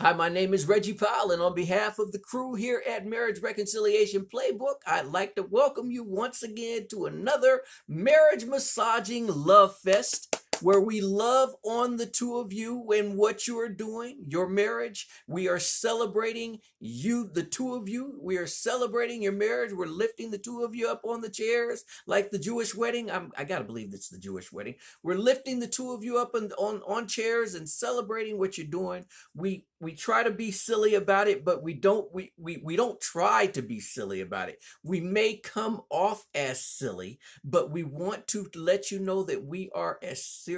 Hi, my name is Reggie Powell, and on behalf of the crew here at Marriage Reconciliation Playbook, I'd like to welcome you once again to another marriage massaging love fest where we love on the two of you and what you are doing, your marriage. We are celebrating you, the two of you. We are celebrating your marriage. We're lifting the two of you up on the chairs like the Jewish wedding. I got to believe it's the Jewish wedding. We're lifting the two of you up on chairs and celebrating what you're doing. We try to be silly about it, but we don't try to be silly about it. We may come off as silly, but we want to let you know that we are as serious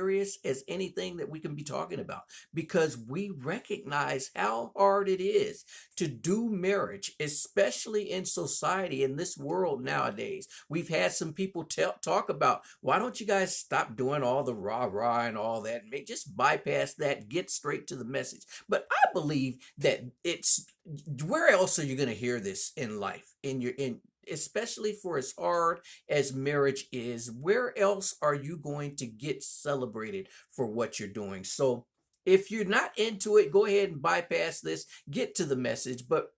as anything that we can be talking about, because we recognize how hard it is to do marriage, especially in society in this world nowadays. We've had some people talk about, why don't you guys stop doing all the rah rah and all that, just bypass that, get straight to the message. But I believe that it's, where else are you going to hear this in life, in especially for as hard as marriage is? Where else are you going to get celebrated for what you're doing? So if you're not into it, go ahead and bypass this, get to the message. But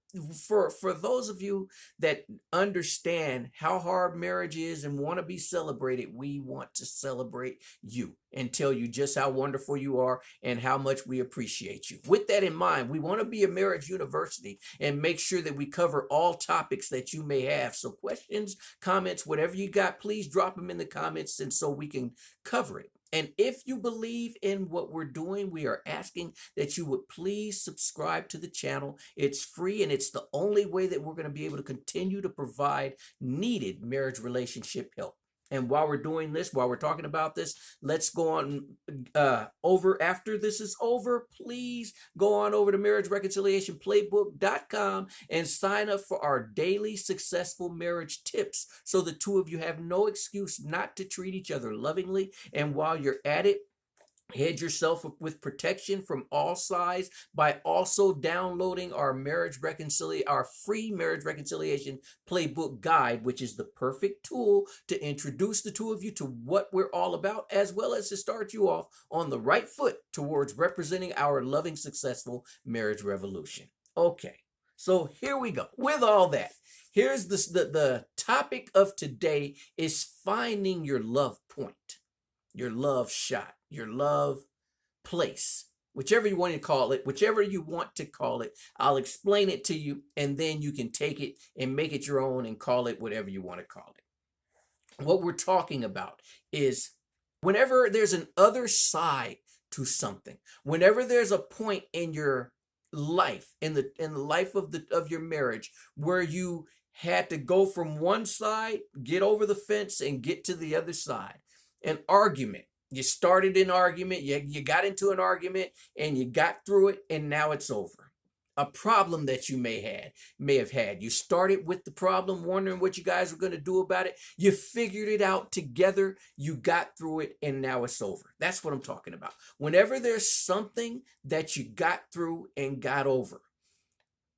for those of you that understand how hard marriage is and want to be celebrated, we want to celebrate you and tell you just how wonderful you are and how much we appreciate you. With that in mind, we want to be a marriage university and make sure that we cover all topics that you may have. So questions, comments, whatever you got, please drop them in the comments, and so we can cover it. And if you believe in what we're doing, we are asking that you would please subscribe to the channel. It's free, and it's the only way that we're going to be able to continue to provide needed marriage relationship help. And while we're doing this, while we're talking about this, let's go on over. After this is over, please go on over to marriagereconciliationplaybook.com and sign up for our daily successful marriage tips, so the two of you have no excuse not to treat each other lovingly. And while you're at it, hedge yourself with protection from all sides by also downloading our our free marriage reconciliation playbook guide, which is the perfect tool to introduce the two of you to what we're all about, as well as to start you off on the right foot towards representing our loving, successful marriage revolution. Okay, so here we go. With all that, here's the topic of today is finding your love point, your love shot, your love place, whichever you want to call it, whichever you want to call it. I'll explain it to you, and then you can take it and make it your own and call it whatever you want to call it. What we're talking about is whenever there's an other side to something, whenever there's a point in your life, in the life of your marriage, where you had to go from one side, get over the fence, and get to the other side. An argument. You started an argument, you got into an argument, and you got through it, and now it's over. A problem that you may have had. You started with the problem, wondering what you guys were going to do about it. You figured it out together, you got through it, and now it's over. That's what I'm talking about. Whenever there's something that you got through and got over,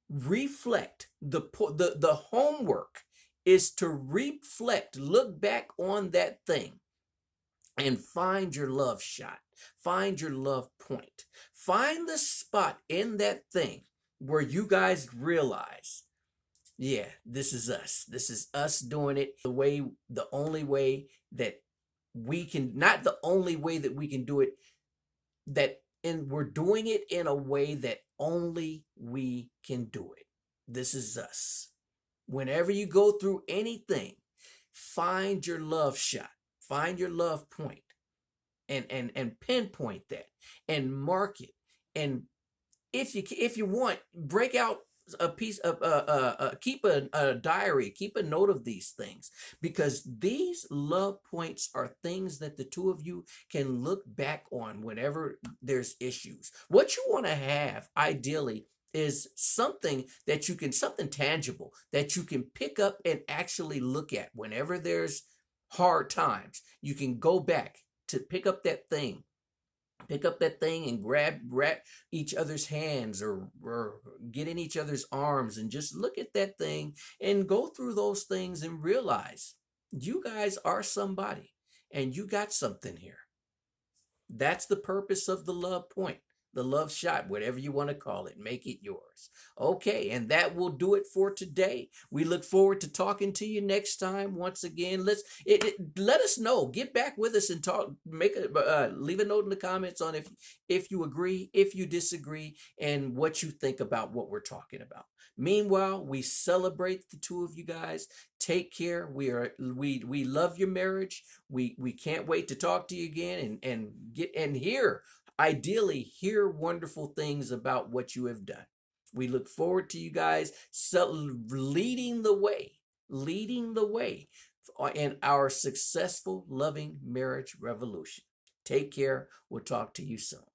reflect. The homework is to reflect, look back on that thing, and find your love shot, find your love point, find the spot in that thing where you guys realize, yeah, this is us doing it the only way that we can, not the only way that we can do it, and we're doing it in a way that only we can do it. This is us. Whenever you go through anything, find your love shot, find your love point, and pinpoint that and mark it. And if you want, break out a piece of keep a diary, keep a note of these things, because these love points are things that the two of you can look back on whenever there's issues. What you want to have ideally is something something tangible that you can pick up and actually look at whenever there's hard times. You can go back to pick up that thing and grab each other's hands, or get in each other's arms, and just look at that thing and go through those things and realize you guys are somebody and you got something here. That's the purpose of the love point. the love shot, whatever you want to call it. Make it yours. Okay, and that will do it for today. We look forward to talking to you next time. Once again, let us know. Get back with us and talk. Leave a note in the comments on if you agree, if you disagree, and what you think about what we're talking about. Meanwhile, we celebrate the two of you guys. Take care. We love your marriage. We can't wait to talk to you again and ideally hear wonderful things about what you have done. We look forward to you guys leading the way in our successful loving marriage revolution. Take care. We'll talk to you soon.